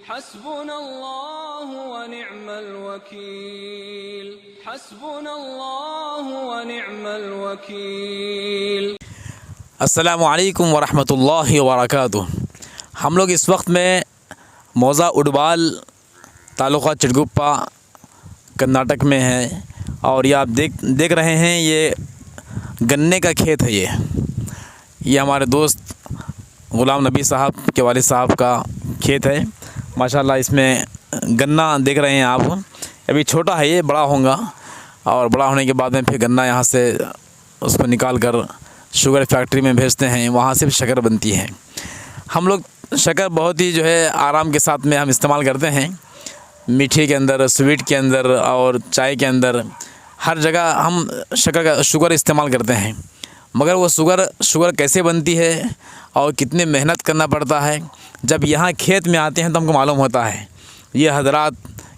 حسبنا اللہ ونعم الوکیل، حسبنا اللہ ونعم الوکیل۔ السلام علیکم ورحمۃ اللہ وبرکاتہ۔ ہم لوگ اس وقت میں موضع اڈبال تعلقہ چڑگپا کرناٹک میں ہیں، اور یہ آپ دیکھ رہے ہیں، یہ گنے کا کھیت ہے۔ یہ ہمارے دوست غلام نبی صاحب کے والد صاحب کا کھیت ہے۔ ماشاءاللہ اس میں گنا دیکھ رہے ہیں آپ، ابھی چھوٹا ہے، یہ بڑا ہوگا، اور بڑا ہونے کے بعد میں پھر گنا یہاں سے اس کو نکال کر شوگر فیکٹری میں بھیجتے ہیں، وہاں سے شکر بنتی ہے۔ ہم لوگ شکر بہت ہی آرام کے ساتھ میں ہم استعمال کرتے ہیں، میٹھے کے اندر، سویٹ کے اندر اور چائے کے اندر، ہر جگہ ہم شوگر استعمال کرتے ہیں۔ مگر وہ شوگر کیسے بنتی ہے اور کتنے محنت کرنا پڑتا ہے، جب یہاں کھیت میں آتے ہیں تو ہم کو معلوم ہوتا ہے۔ یہ حضرات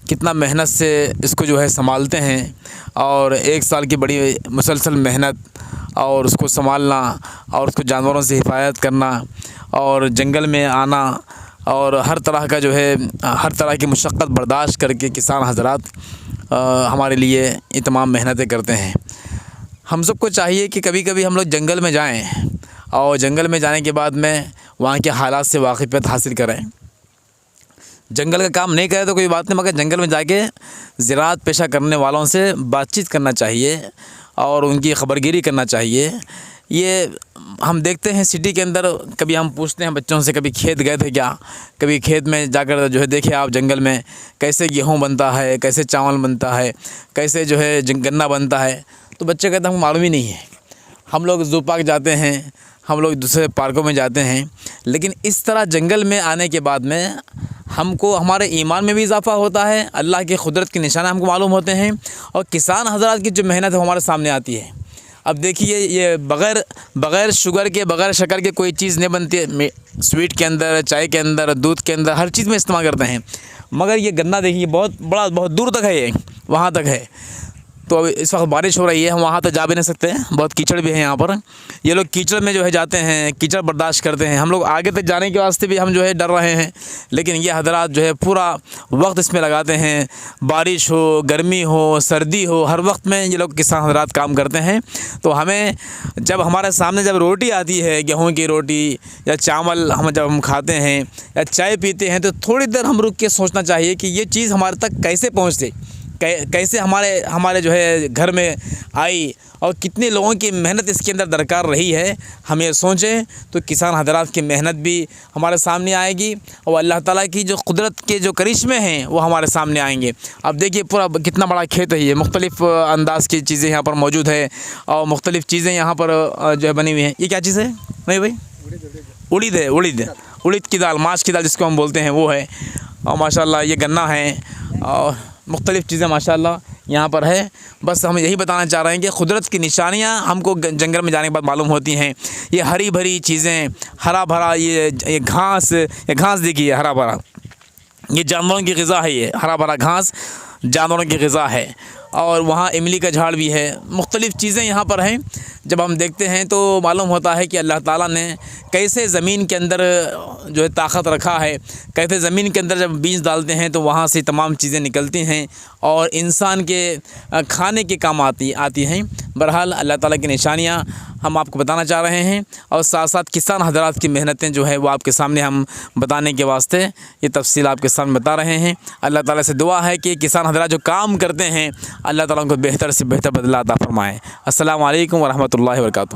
کتنا محنت سے اس کو سنبھالتے ہیں، اور ایک سال کی بڑی مسلسل محنت، اور اس کو سنبھالنا، اور اس کو جانوروں سے حفاظت کرنا، اور جنگل میں آنا، اور ہر طرح کا ہر طرح کی مشقت برداشت کر کے کسان حضرات ہمارے لیے یہ تمام محنتیں کرتے ہیں۔ ہم سب کو چاہیے کہ کبھی کبھی ہم لوگ جنگل میں جائیں، اور جنگل میں جانے کے بعد میں وہاں کے حالات سے واقفیت حاصل کریں۔ جنگل کا کام نہیں کرے تو کوئی بات نہیں، مگر جنگل میں جا کے زراعت پیشہ کرنے والوں سے بات چیت کرنا چاہیے، اور ان کی خبرگیری کرنا چاہیے۔ یہ ہم دیکھتے ہیں سٹی کے اندر، کبھی ہم پوچھتے ہیں بچوں سے، کبھی کھیت گئے تھے کیا، کبھی کھیت میں جا کر دیکھے آپ جنگل میں کیسے گیہوں بنتا ہے، کیسے چاول بنتا ہے، کیسے گنا بنتا ہے، تو بچے کہتے ہیں ہم کو معلوم ہی نہیں ہے۔ ہم لوگ زو پارک جاتے ہیں، ہم لوگ دوسرے پارکوں میں جاتے ہیں، لیکن اس طرح جنگل میں آنے کے بعد میں ہم کو ہمارے ایمان میں بھی اضافہ ہوتا ہے، اللہ کی قدرت کے نشانہ ہم کو معلوم ہوتے ہیں، اور کسان حضرات کی جو محنت ہے وہ ہمارے سامنے آتی ہے۔ اب دیکھیے، یہ بغیر شوگر کے، بغیر شکر کے کوئی چیز نہیں بنتی ہے۔ سویٹ کے اندر، چائے کے اندر، دودھ کے اندر، ہر چیز میں استعمال کرتے ہیں، مگر یہ گنا دیکھیے بہت بڑا، بہت دور تک ہے، یہ وہاں تک ہے۔ تو اس وقت بارش ہو رہی ہے، ہم وہاں تک جا بھی نہیں سکتے، بہت کیچڑ بھی ہے یہاں پر۔ یہ لوگ کیچڑ میں جاتے ہیں، کیچڑ برداشت کرتے ہیں۔ ہم لوگ آگے تک جانے کے واسطے بھی ہم ڈر رہے ہیں، لیکن یہ حضرات پورا وقت اس میں لگاتے ہیں، بارش ہو، گرمی ہو، سردی ہو، ہر وقت میں یہ لوگ کسان حضرات کام کرتے ہیں۔ تو ہمیں جب ہمارے سامنے روٹی آتی ہے، گیہوں کی روٹی یا چاول جب ہم کھاتے ہیں یا چائے پیتے ہیں، تو تھوڑی دیر ہم رک کے سوچنا چاہیے کہ یہ چیز ہمارے تک کیسے پہنچتے، کیسے ہمارے گھر میں آئی، اور کتنے لوگوں کی محنت اس کے اندر درکار رہی ہے۔ ہم یہ سوچیں تو کسان حضرات کی محنت بھی ہمارے سامنے آئے گی، اور اللہ تعالیٰ کی قدرت کے کرشمے ہیں وہ ہمارے سامنے آئیں گے۔ اب دیکھیے پورا کتنا بڑا کھیت ہے، یہ مختلف انداز کی چیزیں یہاں پر موجود ہے، اور مختلف چیزیں یہاں پر بنی ہوئی ہیں۔ یہ کیا چیز ہے نہیں بھائی؟ اڑد کی دال، ماش کی دال جس کو ہم بولتے ہیں، وہ ہے۔ اور ماشاءاللہ یہ گنا ہے، اور مختلف چیزیں ماشاءاللہ یہاں پر ہے۔ بس ہم یہی بتانا چاہ رہے ہیں کہ قدرت کی نشانیاں ہم کو جنگل میں جانے کے بعد معلوم ہوتی ہیں۔ یہ ہری بھری چیزیں، ہرا بھرا یہ گھاس دیکھیے، ہرا بھرا، یہ جانوروں کی غذا ہے، یہ ہرا بھرا گھاس جانوروں کی غذا ہے۔ اور وہاں املی کا جھاڑ بھی ہے، مختلف چیزیں یہاں پر ہیں۔ جب ہم دیکھتے ہیں تو معلوم ہوتا ہے کہ اللہ تعالیٰ نے کیسے زمین کے اندر طاقت رکھا ہے، کیسے زمین کے اندر جب بیج ڈالتے ہیں تو وہاں سے تمام چیزیں نکلتی ہیں، اور انسان کے کھانے کے کام آتی ہیں۔ بہرحال اللہ تعالیٰ کی نشانیاں ہم آپ کو بتانا چاہ رہے ہیں، اور ساتھ ساتھ کسان حضرات کی محنتیں وہ آپ کے سامنے ہم بتانے کے واسطے یہ تفصیل آپ کے سامنے بتا رہے ہیں۔ اللہ تعالیٰ سے دعا ہے کہ کسان حضرات جو کام کرتے ہیں، اللہ تعالیٰ ان کو بہتر سے بہتر بدلہ عطا فرمائے۔ السلام علیکم ورحمۃ اللہ وبرکاتہ۔